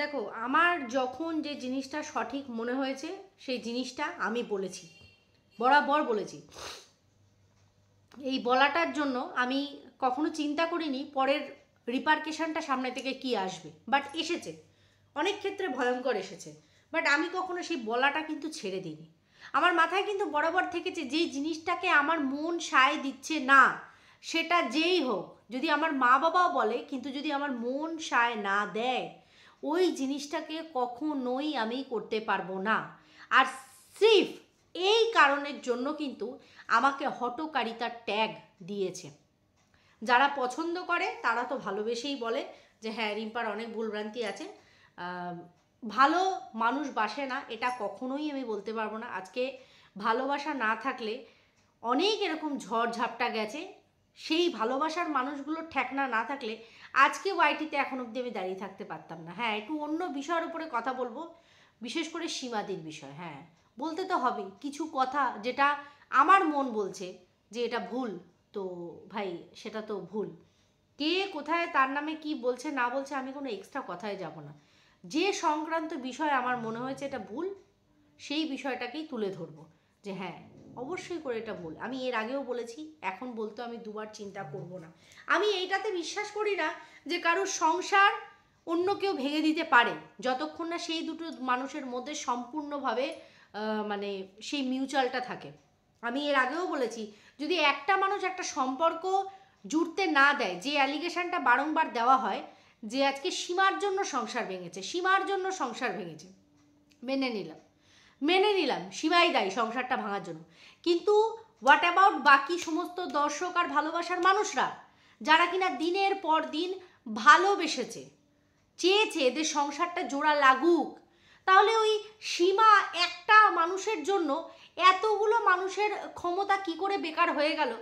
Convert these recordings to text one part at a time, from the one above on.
দেখো, আমার যখন যে জিনিসটা সঠিক মনে হয়েছে সেই জিনিসটা আমি বলেছি, বরাবর বলেছি। এই বলাটার জন্য আমি কখনো চিন্তা করিনি পরের রিপারকেশনটা সামনে থেকে কি আসবে, বাট এসেছে, অনেক ক্ষেত্রে ভয়ঙ্কর এসেছে। বাট আমি কখনো সেই বলাটা কিন্তু ছেড়ে দিইনি। আমার মাথায় কিন্তু বরাবর থেকেছে যেই জিনিসটাকে আমার মন সায় দিচ্ছে না, সেটা যেই হোক, যদি আমার মা বাবাও বলে, কিন্তু যদি আমার মন সায় না দেয়, ওই জিনিসটাকে কখনোই আমি করতে পারবো না। আর সির্ফ এই কারণের জন্য কিন্তু আমাকে হঠকারিতার ট্যাগ দিয়েছে। যারা পছন্দ করে তারা তো ভালোবেসেই বলে যে হ্যাঁ, রিম্পার অনেক ভুলভ্রান্তি আছে, ভালো মানুষ বাসে না, এটা কখনোই আমি বলতে পারবো না। আজকে ভালোবাসা না থাকলে অনেক এরকম ঝড় ঝাপটা গেছে, সেই ভালোবাসার মানুষগুলো ঠেকনা না থাকলে আজকে ওয়াইটিতে এখন অবধি আমি দাঁড়িয়ে থাকতে পারতাম না। হ্যাঁ, একটু অন্য বিষয়ের উপরে কথা বলবো, বিশেষ করে সীমাদির বিষয়। হ্যাঁ, বলতে তো হবে কিছু কথা, যেটা আমার মন বলছে যে এটা ভুল, তো ভাই সেটা তো ভুল। কে কোথায় তার নামে কি বলছে না বলছে আমি কোনো এক্সট্রা কথায় যাব না। যে সংক্রান্ত বিষয় আমার মনে হয়েছে এটা ভুল, সেই বিষয়টাকেই তুলে ধরবো যে হ্যাঁ, অবশ্যই করে এটা ভুল। আমি এর আগেও বলেছি, এখন বলতে আমি দুবার চিন্তা করব না। আমি এইটাতে বিশ্বাস করি না যে কারোর সংসার অন্য কেউ ভেঙে দিতে পারে, যতক্ষণ না সেই দুটো মানুষের মধ্যে সম্পূর্ণভাবে মানে সেই মিউচুয়ালটা থাকে। আমি এর আগেও বলেছি, যদি একটা মানুষ একটা সম্পর্ক জুড়তে না দেয়, যে অ্যালিগেশনটা বারংবার দেওয়া হয় যে আজকে সীমার জন্য সংসার ভেঙেছে, সীমার জন্য সংসার ভেঙেছে, মেনে নিলাম, মেনে নিলাম সীমাই দায়ী সংসারটা ভাঙার জন্য, কিন্তু হোয়াট অ্যাবাউট বাকি সমস্ত দর্শক আর ভালোবাসার মানুষরা, যারা কিনা দিনের পর দিন ভালোবেসেছে, চেয়েছে এদের সংসারটা জোড়া লাগুক? তাহলে ওই সীমা একটা মানুষের জন্য এতগুলো মানুষের ক্ষমতা কি করে বেকার হয়ে গেল?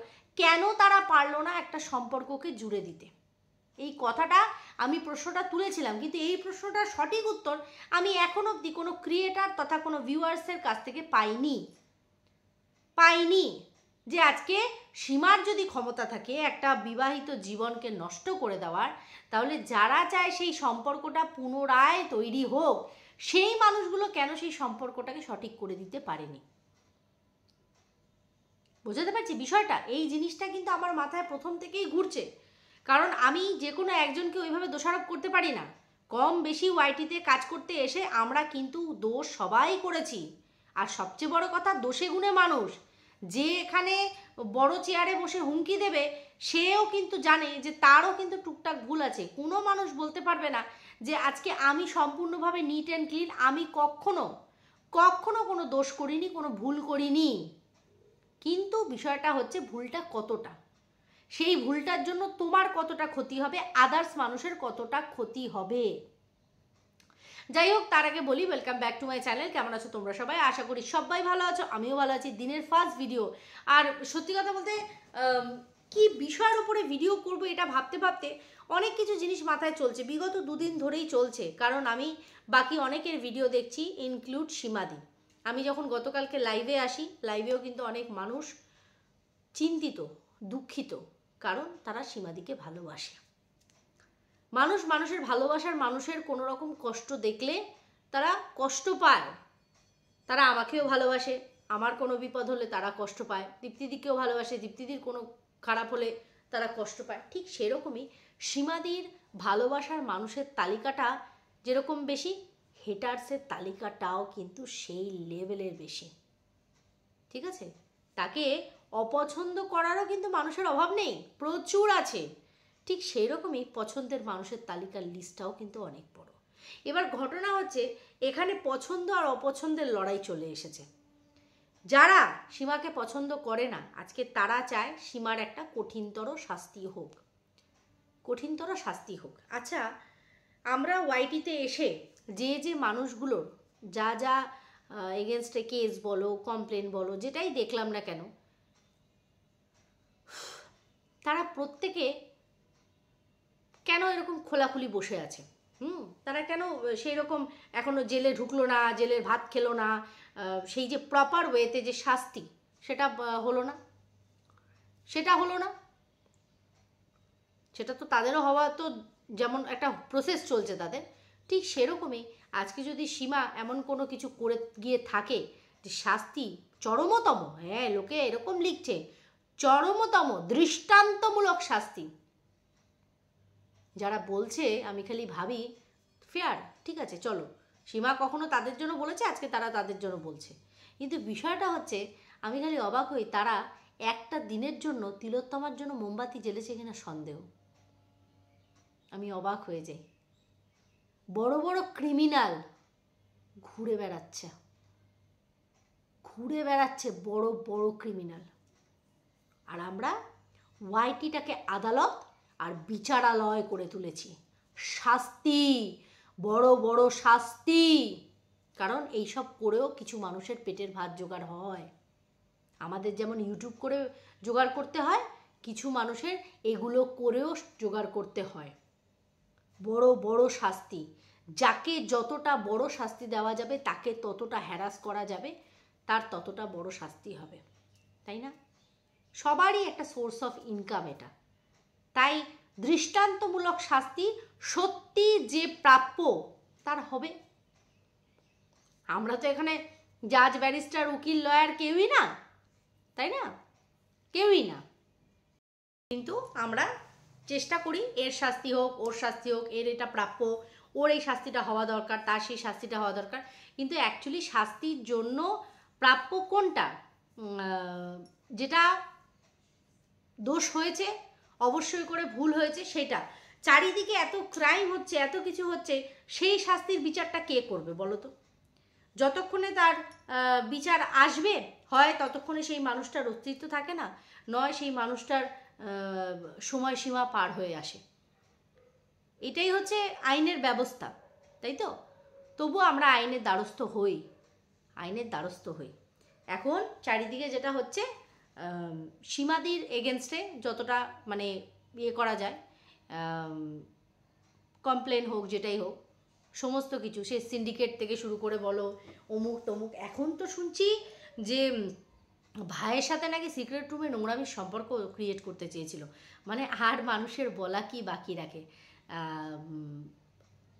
কেন তারা পারলো না একটা সম্পর্ককে জুড়ে দিতে? এই কথাটা আমি প্রশ্নটা তুলেছিলাম, কিন্তু এই প্রশ্নটার সঠিক উত্তর আমি এখন অবধি কোনো ক্রিয়েটার তথা কোনো ভিউয়ার্সের কাছ থেকে পাইনি যে আজকে সীমার যদি ক্ষমতা থাকে একটা বিবাহিত জীবনকে নষ্ট করে দেওয়ার, তাহলে যারা চায় সেই সম্পর্কটা পুনরায় তৈরি হোক, সেই মানুষগুলো কেন সেই সম্পর্কটাকে সঠিক করে দিতে পারেনি? বোঝাতে পারছি বিষয়টা? এই জিনিসটা কিন্তু আমার মাথায় প্রথম থেকেই ঘুরছে, কারণ আমি যে কোনো একজনকে ওইভাবে দোষারোপ করতে পারি না। কম বেশি ওয়াইটিতে কাজ করতে এসে আমরা কিন্তু দোষ সবাই করেছি। আর সবচেয়ে বড় কথা, দোষে গুণে মানুষ। যে এখানে বড় চেয়ারে বসে হুমকি দেবে, সেও কিন্তু জানে যে তারও কিন্তু টুকটাক ভুল আছে। কোনো মানুষ বলতে পারবে না যে আজকে আমি সম্পূর্ণভাবে নিট অ্যান্ড ক্লিন, আমি কখনো কখনো কোনো দোষ করিনি, কোনো ভুল করিনি। কিন্তু বিষয়টা হচ্ছে ভুলটা কতটা, সেই ভুলটার জন্য তোমার কতটা ক্ষতি হবে, আদার্স মানুষের কতটা ক্ষতি হবে। যাই হোক, তার আগে বলি welcome back to my channel. কেমন আছো তোমরা সবাই? আশা করি সবাই ভালো আছো, আমিও ভালো আছি। দিনের ফার্স্ট ভিডিও, আর সত্যি কথা বলতে কি বিষয়ের উপরে ভিডিও করব এটা ভাবতে ভাবতে অনেক কিছু জিনিস মাথায় চলছে, বিগত দুদিন ধরেই চলছে। কারণ আমি বাকি অনেকের ভিডিও দেখছি, ইনক্লুড সীমাদি। আমি যখন গতকালকে লাইভে আসি, লাইভেও কিন্তু অনেক মানুষ চিন্তিত, দুঃখিত, কারণ তারা সীমাদিকে ভালোবাসে। মানুষ মানুষের ভালোবাসার মানুষের কোনো রকম কষ্ট দেখলে তারা কষ্ট পায়। তারা আমাকেও ভালোবাসে, আমার কোনো বিপদ হলে তারা কষ্ট পায়। দীপ্তিদিকেও ভালোবাসে, দীপ্তিদির কোনো খারাপ হলে তারা কষ্ট পায়। ঠিক সেরকমই সীমাদির ভালোবাসার মানুষের তালিকাটা যেরকম বেশি, হেটার্সের তালিকাটাও কিন্তু সেই লেভেলের বেশি। ঠিক আছে? তাকে অপছন্দ করারও কিন্তু মানুষের অভাব নেই, প্রচুর আছে। ঠিক সেই রকমই পছন্দের মানুষের তালিকার লিস্টটাও কিন্তু অনেক বড়। এবার ঘটনা হচ্ছে, এখানে পছন্দ আর অপছন্দের লড়াই চলে এসেছে। যারা সীমাকে পছন্দ করে না, আজকে তারা চায় সীমার একটা কঠিনতর শাস্তি হোক, কঠিনতর শাস্তি হোক। আচ্ছা, আমরা ওয়াইটিতে এসে যে যে মানুষগুলোর যা যা এগেনস্টে কেস বলো, কমপ্লেন বলো, যেটাই দেখলাম না কেন, তারা প্রত্যেকে কেন এরকম খোলাখুলি বসে আছে? তারা কেন সেই রকম এখনো জেলে ঢুকলো না, জেলের ভাত খেলো না, সেই যে প্রপার ওয়েতে যে শাস্তি, সেটা হলো না, সেটা হলো না। সেটা তো তাদেরও হওয়া, তো যেমন একটা প্রসেস চলছে তাদের, ঠিক সেরকমই আজকে যদি সীমা এমন কোনো কিছু করে গিয়ে থাকে যে শাস্তি চরমতম, হ্যাঁ লোকে এরকম লিখছে, চরমতম দৃষ্টান্তমূলক শাস্তি, যারা বলছে আমি খালি ভাবি ফেয়ার, ঠিক আছে চলো, সীমা কখনো তাদের জন্য বলেছে, আজকে তারা তাদের জন্য বলছে, কিন্তু বিষয়টা হচ্ছে আমি খালি অবাক হই তারা একটা দিনের জন্য তিলোত্তমার জন্য মোমবাতি জ্বেলেছে কিনা সন্দেহ, আমি অবাক হয়ে যাই। বড় বড় ক্রিমিনাল ঘুরে বেড়াচ্ছে বড় বড় ক্রিমিনাল, আর আমরা ওয়াইটিটাকে আদালত আর বিচারালয় করে তুলেছি। শাস্তি, বড় বড় শাস্তি, কারণ এইসব করেও কিছু মানুষের পেটের ভাত জোগাড় হয়। আমাদের যেমন ইউটিউব করে জোগাড় করতে হয়, কিছু মানুষের এগুলো করেও জোগাড় করতে হয়। বড় বড় শাস্তি, যাকে যতটা বড় শাস্তি দেওয়া যাবে, তাকে ততটা হ্যারাস করা যাবে, তার ততটা বড় শাস্তি হবে, তাই না? সবারই একটা সোর্স অফ ইনকাম এটা, তাই দৃষ্টান্তমূলক শাস্তি সত্যি যে প্রাপ্য তার হবে। আমরা তো এখানে জাজ, ব্যারিস্টার, উকিল, লয়ার কেউই না, তাই না? কেউই না, কিন্তু আমরা চেষ্টা করি এর শাস্তি হোক, ওর শাস্তি হোক, এর এটা প্রাপ্য, ওর এই শাস্তিটা হওয়া দরকার, তার সেই শাস্তিটা হওয়া দরকার, কিন্তু অ্যাকচুয়ালি শাস্তির জন্য প্রাপ্য কোনটা, যেটা দোষ হয়েছে অবশ্যই করে, ভুল হয়েছে সেটা, চারিদিকে এত ক্রাইম হচ্ছে, এত কিছু হচ্ছে, সেই শাস্তির বিচারটা কে করবে বলো তো? যতক্ষণে তার বিচার আসবে, হয় ততক্ষণে সেই মানুষটার অস্তিত্ব থাকে না, নয় সেই মানুষটার সময়সীমা পার হয়ে আসে। এটাই হচ্ছে আইনের ব্যবস্থা, তাই তো? তবু আমরা আইনের দ্বারস্থ হই। এখন চারিদিকে যেটা হচ্ছে, সীমাদির এগেনস্টে যতটা মানে ইয়ে করা যায়, কমপ্লেন হোক, যেটাই হোক, সমস্ত কিছু, সে সিন্ডিকেট থেকে শুরু করে বলো, অমুক তমুক, এখন তো শুনছি যে ভাইয়ের সাথে নাকি সিক্রেট রুমে নোংরামির সম্পর্ক ক্রিয়েট করতে চেয়েছিল, মানে আর মানুষের বলা কি বাকি রাখে।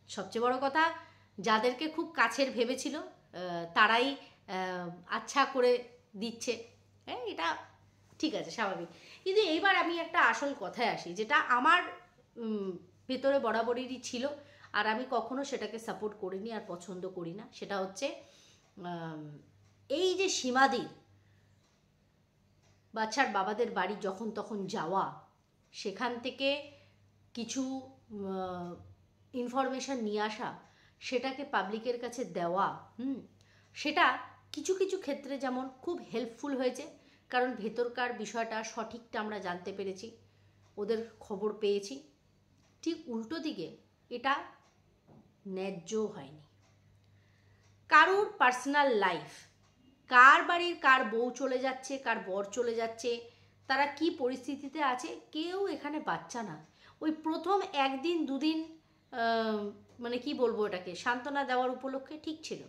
সবচেয়ে বড় কথা, যাদেরকে খুব কাছের ভেবেছিল তারাই আচ্ছা করে দিচ্ছে, হ্যাঁ এটা ঠিক আছে, স্বাভাবিক। কিন্তু এইবার আমি একটা আসল কথায় আসি, যেটা আমার ভেতরে বরাবরই ছিল, আর আমি কখনো সেটাকে সাপোর্ট করিনি আর পছন্দ করি না, সেটা হচ্ছে এই যে সীমাদির বাচ্চার বাবাদের বাড়ি যখন তখন যাওয়া, সেখান থেকে কিছু ইনফরমেশান নিয়ে আসা, সেটাকে পাবলিকের কাছে দেওয়া, সেটা কিছু কিছু ক্ষেত্রে যেমন খুব হেল্পফুল হয়েছে, কারণ ভেতরকার বিষয়টা সঠিকটা আমরা জানতে পেরেছি, ওদের খবর পেয়েছি। ঠিক উল্টো দিকে এটা ন্যায্য হয়নি। কারুর পার্সোনাল লাইফ, কার বাড়ির কার বউ চলে যাচ্ছে, কার বর চলে যাচ্ছে, তারা কি পরিস্থিতিতে আছে, কেউ এখানে বাচ্চা না। ওই প্রথম একদিন দুদিন মানে কি বলবো, এটাকে সান্ত্বনা দেওয়ার উপলক্ষে ঠিক ছিল,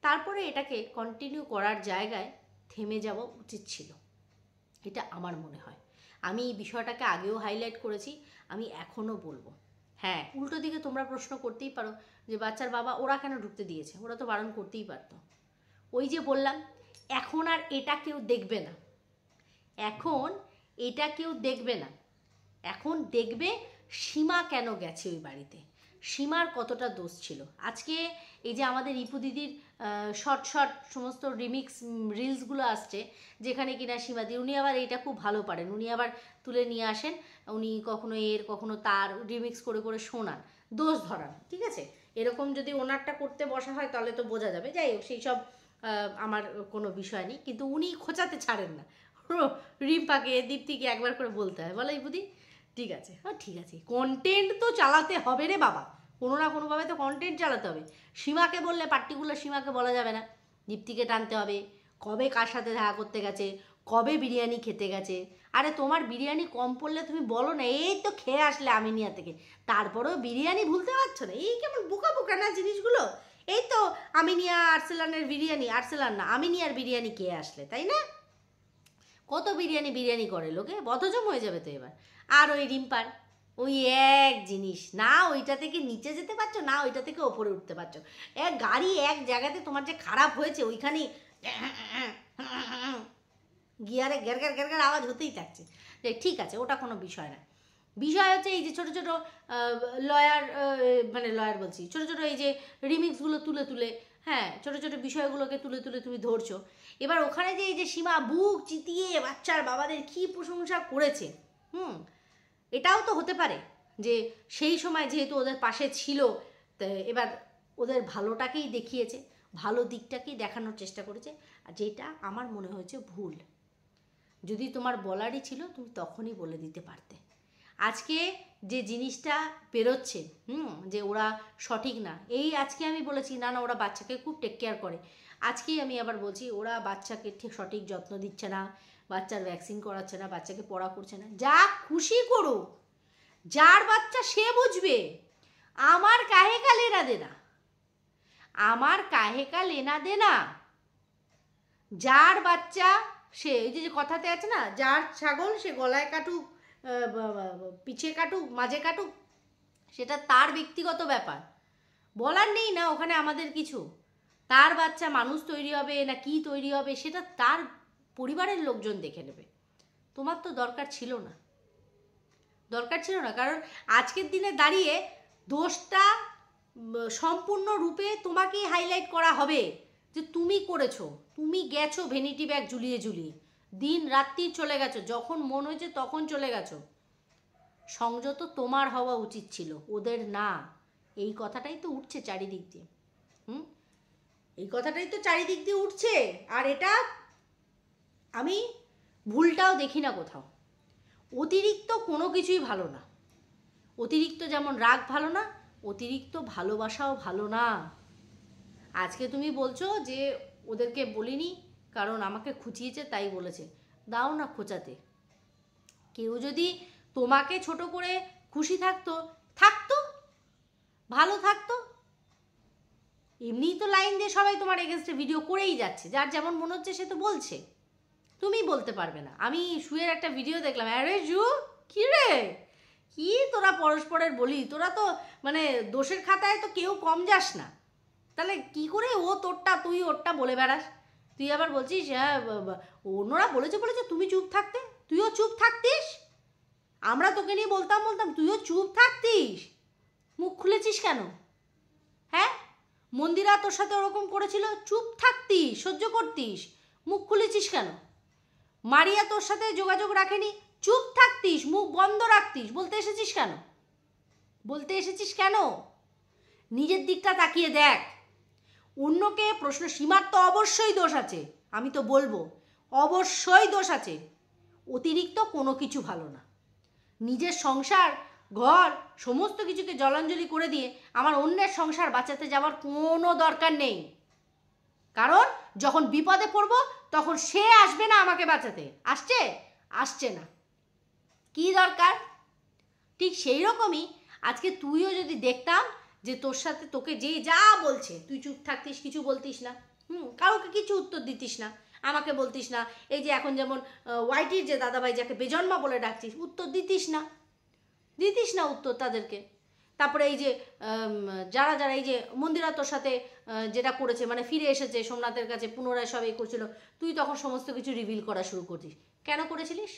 তারপরে এটাকে কন্টিনিউ করার জায়গায় থেমে যাওয়া উচিত ছিল, এটা আমার মনে হয়। আমি এই বিষয়টাকে আগেও হাইলাইট করেছি, আমি এখনও বলবো। হ্যাঁ, উল্টো দিকে তোমরা প্রশ্ন করতেই পারো যে বাচ্চার বাবা ওরা কেন ঢুকতে দিয়েছে, ওরা তো বারণ করতেই পারতো। ওই যে বললাম, এখন আর এটা কেউ দেখবে না, এখন দেখবে সীমা কেন গেছে ওই বাড়িতে, সীমার কতটা দোষ ছিল। আজকে এই যে আমাদের ইপু দিদির শর্ট সমস্ত রিমিক্স রিলসগুলো আসছে, যেখানে কিনা সীমাদি, উনি আবার এইটা খুব ভালো পারেন, উনি আবার তুলে নিয়ে আসেন, উনি কখনো এর কখনো তার রিমিক্স করে করে শোনান, দোষ ধরান, ঠিক আছে? এরকম যদি ওনারটা করতে বসা হয় তাহলে তো বোঝা যাবে। যাই হোক, সেই সব আমার কোনো বিষয় নেই, কিন্তু উনি খোঁচাতে ছাড়েন না, রিম্পাকে, দীপ্তিকে একবার করে বলতে হয়, বলো ইপুদি, ঠিক আছে, হ্যাঁ ঠিক আছে, কন্টেন্ট তো চালাতে হবে রে বাবা, কোনো না কোনোভাবে তো কন্টেন্ট চালাতে হবে। সীমাকে বললে পার্টিকুলার সীমাকে বলা যাবে না, দীপ্তিকে টানতে হবে, কবে কার সাথে দেখা করতে গেছে, কবে বিরিয়ানি খেতে গেছে। আরে তোমার বিরিয়ানি কম পড়লে তুমি বলো না, এই তো খেয়ে আসলে আমিনিয়া থেকে, তারপরেও বিরিয়ানি ভুলতে পারছো না, এই কেমন বোকা বোকা না জিনিসগুলো। এই তো আমিনিয়া আর্সেলানের বিরিয়ানি, আর্সেলান না, আমিনিয়ার বিরিয়ানি খেয়ে আসলে, তাই না? কত বিরিয়ানি করে লোকে, বদহজম হয়ে যাবে তো এবার। আর ওই রিম্পার ওই এক জিনিস, না ওইটা থেকে নিচে যেতে পারছো, না ওইটা থেকে ওপরে উঠতে পারছো। এক গাড়ি এক জায়গাতে তোমার যে খারাপ হয়েছে ওইখানেই গিয়ারে গ্যার গ্যার গ্যার গ্যার আওয়াজ হতেই থাকছে। ঠিক আছে, ওটা কোনো বিষয় না। বিষয় হচ্ছে এই যে ছোটো ছোটো লয়ার, মানে লয়ার বলছি, ছোটো ছোটো এই যে রিমিক্সগুলো তুলে তুলে, হ্যাঁ ছোটো ছোটো বিষয়গুলোকে তুলে তুলে তুমি ধরছো। এবার ওখানে যে এই যে সীমা বুক চিতিয়ে বাচ্চার বাবাদের কী প্রশংসা করেছে, এটাও তো হতে পারে যে সেই সময় যেহেতু ওদের পাশে ছিল, এবার ওদের ভালোটাকেই দেখিয়েছে, ভালো দিকটাকেই দেখানোর চেষ্টা করেছে, আর যেটা আমার মনে হয়েছে ভুল। যদি তোমার বলারই ছিল তুমি তখনই বলে দিতে পারতে। আজকে যে জিনিসটা বেরোচ্ছে যে ওরা সঠিক না, এই আজকে আমি বলেছি না না ওরা বাচ্চাকে খুব টেক কেয়ার করে, আজকেই আমি আবার বলছি ওরা বাচ্চাকে ঠিক সঠিক যত্ন দিচ্ছে না, বাচ্চার ভ্যাকসিন করাচ্ছে না, বাচ্চাকে পড়া করছে না। যা খুশি করুক, যার বাচ্চা সে বুঝবে, আমার কাহেকা লেনা দেনা, আমার কাহেকা লেনা দেনা। যার বাচ্চা সে, এই যে কথাতে আছে না, যার ছাগল সে গলায় কাটুক, পিছে কাটুক, মাঝে কাটুক, সেটা তার ব্যক্তিগত ব্যাপার, বলার নেই না ওখানে আমাদের কিছু। তার বাচ্চা মানুষ তৈরি হবে না কি তৈরি হবে সেটা তার পরিবারের লোকজন দেখে নেবে। তোমার তো দরকার ছিল না, দরকার ছিল না, কারণ আজকের দিনে দাঁড়িয়ে দোষটা সম্পূর্ণরূপে তোমাকেই হাইলাইট করা হবে যে তুমি করেছো, তুমি গেছো ভ্যানিটি ব্যাগ ঝুলিয়ে ঝুলিয়ে, দিন রাত্রি চলে গেছো, যখন মন হয়েছে তখন চলে গেছো। সংযত তোমার হওয়া উচিত ছিল, ওদের না। এই কথাটাই তো উঠছে চারিদিক দিয়ে, এই কথাটাই তো চারিদিক দিয়ে উঠছে। আর এটা আমি ভুলটাও দেখি না কোথাও। অতিরিক্ত কোনো কিছুই ভালো না, অতিরিক্ত যেমন রাগ ভালো না, অতিরিক্ত ভালোবাসাও ভালো না। আজকে তুমি বলছো যে ওদেরকে বলিনি কারণ আমাকে খুঁচিয়েছে তাই বলেছে, দাও না খোঁচাতে। কেউ যদি তোমাকে ছোট করে খুশি থাকতো, ভালো থাকতো। এমনিই তো লাইন দিয়ে সবাই তোমার এগেনস্টে ভিডিও করেই যাচ্ছে, যার যেমন মনে হচ্ছে সে তো বলছে, তুমি বলতে পারবে না। আমি শুয়ের একটা ভিডিও দেখলাম, আরে জু কী রে, কি তোরা পরস্পরের বলি, তোরা তো মানে দোষের খাতায় তো কেউ কম যাস না, তাহলে কি করে ও তোরটা তুই ওরটা বলে বেড়াস? তুই আবার বলছিস হ্যাঁ অন্যরা বলেছে তুমি চুপ থাকতে, তুইও চুপ থাকতিস। আমরা তোকে নিয়ে বলতাম তুইও চুপ থাকতিস, মুখ খুলেছিস কেন? হ্যাঁ, মন্দিরা তোর সাথে ওরকম করেছিল, চুপ থাকতিস, সহ্য করতিস, মুখ খুলেছিস কেন? মারিয়া তোর সাথে যোগাযোগ রাখেনি, চুপ থাকতিস, মুখ বন্ধ রাখতিস, বলতে এসেছিস কেন? নিজের দিকটা তাকিয়ে দেখ। অন্যকে প্রশ্ন, সীমার তো অবশ্যই দোষ আছে, আমি তো বলবো অবশ্যই দোষ আছে, অতিরিক্ত কোনো কিছু ভালো না। নিজের সংসার ঘর সমস্ত কিছুকে জলাঞ্জলি করে দিয়ে আমার অন্যের সংসার বাঁচাতে যাওয়ার কোনো দরকার নেই, কারণ যখন বিপদে পড়ব তখন সে আসবে না আমাকে বাঁচাতে, আসছে না, কি দরকার? ঠিক সেই রকমই আজকে তুইও যদি দেখতাম যে তোর সাথে তোকে যে যা বলছে তুই চুপ থাকতিস, কিছু বলতিস না, কাউকে কিছু উত্তর দিতিস না, আমাকে বলতিস না। এই যে এখন যেমন ওয়াইটির যে দাদাভাই যাকে বেজন্মা বলে ডাকছিস, উত্তর দিতিস না উত্তর তাদেরকে। তারপরে এই যে যারা এই যে মন্দিরা তোর সাথে যেটা করেছে, মানে ফিরে এসেছে সোমনাথের কাছে, পুনরায় সব করছিল, তুই তখন সমস্ত কিছু রিভিল করা শুরু করছিস। কেন করেছিলিস?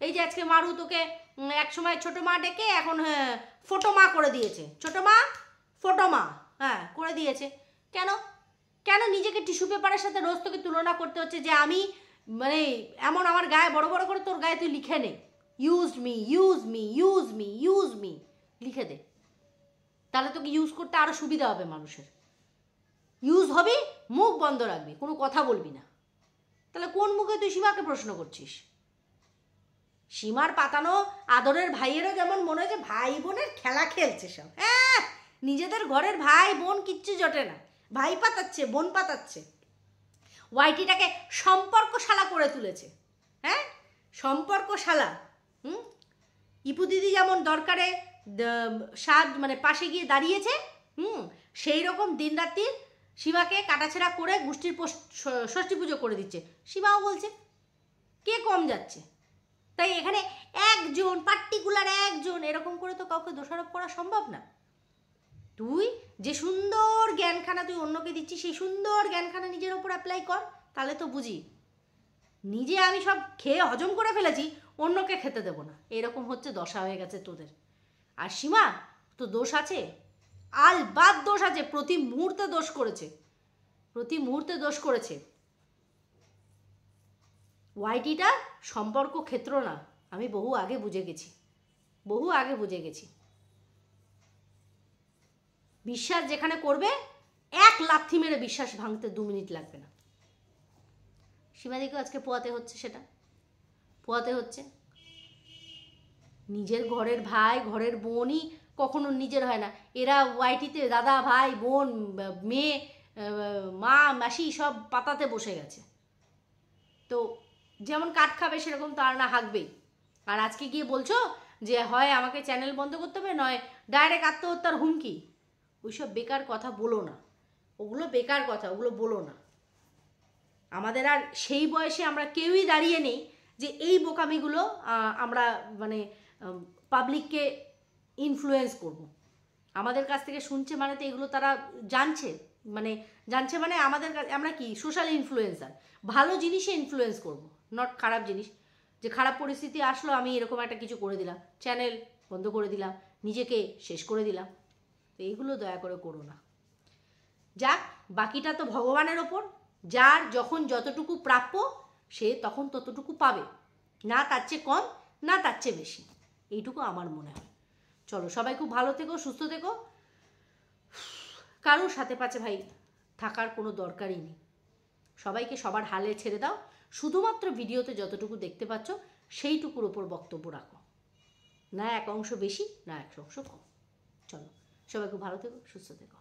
এই যে আজকে মারু তোকে এক সময় ছোট মা ডেকে এখন ফটো মা করে দিয়েছে, ছোট মা ফটো মা করে দিয়েছে। কেন নিজেকে টিস্যু পেপারের সাথে রোজ তোকে তুলনা করতে হচ্ছে যে আমি মানে এমন আমার গায়ে বড় বড় করে তোর গায়ে তুই লিখে নে, ইউজ মি লিখে দে, তাহলে তোকে ইউজ করতে আরও সুবিধা হবে মানুষের। ইউজ হবি, মুখ বন্ধ রাখবি, কোনো কথা বলবি না, তাহলে কোন মুখে তুই সীমাকে প্রশ্ন করছিস? সীমার পাতানো আদরের ভাইয়েরও যেমন মনে হয় যে ভাই বোনের খেলা খেলছে সব, নিজেদের ঘরের ভাই বোন কিচ্ছু জটে না, ভাই পাতাচ্ছে, বোন পাতাচ্ছে। ওয়াইটিটাকে সম্পর্কশালা করে তুলেছে, সম্পর্কশালা। ইপু দিদি যেমন দরকারে মানে পাশে গিয়ে দাঁড়িয়েছে, সেই রকম দিন রাত্রি সীমাকে কাটাছেড়া করে গোষ্ঠীর ষষ্ঠী পুজো করে দিচ্ছে। সীমাও বলছে কে কম যাচ্ছে, তাই এখানে একজন পার্টিকুলার একজন এরকম করে তো কাউকে দোষারোপ করা সম্ভব না। তুই যে সুন্দর জ্ঞানখানা তুই অন্যকে দিচ্ছিস, সেই সুন্দর জ্ঞানখানা নিজের ওপর অ্যাপ্লাই কর, তাহলে তো বুঝি। নিজে আমি সব খেয়ে হজম করে ফেলেছি, অন্যকে খেতে দেবো না, এরকম হচ্ছে দশা হয়ে গেছে তোদের। আর সীমা তো দোষ আছে, আলবাত দোষ আছে, প্রতি মুহূর্তে দোষ করেছে, প্রতি মুহূর্তে দোষ করেছে। ওয়াইটিটা সম্পর্ক ক্ষেত্র না, আমি বহু আগে বুঝে গেছি, বহু আগে বুঝে গেছি। বিশ্বাস যেখানে করবে, এক লাথি মেরে বিশ্বাস ভাঙতে 2 মিনিট লাগবে না। সীমাদিকেও আজকে পোয়াতে হচ্ছে, সেটা পোয়াতে হচ্ছে। নিজের ঘরের ভাই ঘরের বোনই কখনো নিজের হয় না, এরা ওয়াইটিতে দাদা ভাই বোন মেয়ে মা মাসি সব পাতাতে বসে গেছে। তো যেমন কাঠ খাবে সেরকম তার না হাঁকবেই। আর আজকে গিয়ে বলছো যে হয় আমাকে চ্যানেল বন্ধ করতে হবে, নয় ডাইরেক্ট আত্মহত্যার হুমকি। ওইসব বেকার কথা বলো না, ওগুলো বেকার কথা, ওগুলো বলো না। আমাদের আর সেই বয়সে আমরা কেউই দাঁড়িয়ে নেই যে এই বোকামিগুলো আমরা মানে পাবলিককে ইনফ্লুয়েন্স করব। আমাদের কাছ থেকে শুনছে মানে তো এগুলো তারা জানছে, মানে আমাদের আমরা কি সোশ্যাল ইনফ্লুয়েন্সার, ভালো জিনিসে ইনফ্লুয়েন্স করব, নট খারাপ জিনিস। যে খারাপ পরিস্থিতি আসলো আমি এরকম একটা কিছু করে দিলাম, চ্যানেল বন্ধ করে দিলাম, নিজেকে শেষ করে দিলাম, তো এইগুলো দয়া করে করো না। যাক, বাকিটা তো ভগবানের ওপর, যার যখন যতটুকু প্রাপ্য সে তখন ততটুকু পাবে, না তার চেয়ে কম না তার চেয়ে বেশি, এইটুকু আমার মনে হয়। চলো সবাই খুব ভালো থেকো, সুস্থ থেকো। কারোর সাথে পাচ্ছে ভাই থাকার কোনো দরকারই নেই, সবাইকে সবার হালে ছেড়ে দাও। শুধুমাত্র ভিডিওতে যতটুকু দেখতে পাচ্ছ সেইটুকুর ওপর বক্তব্য রাখো, না এক অংশ বেশি না এক অংশ কম। চলো সবাই খুব ভালো থেকো, সুস্থ থেকো।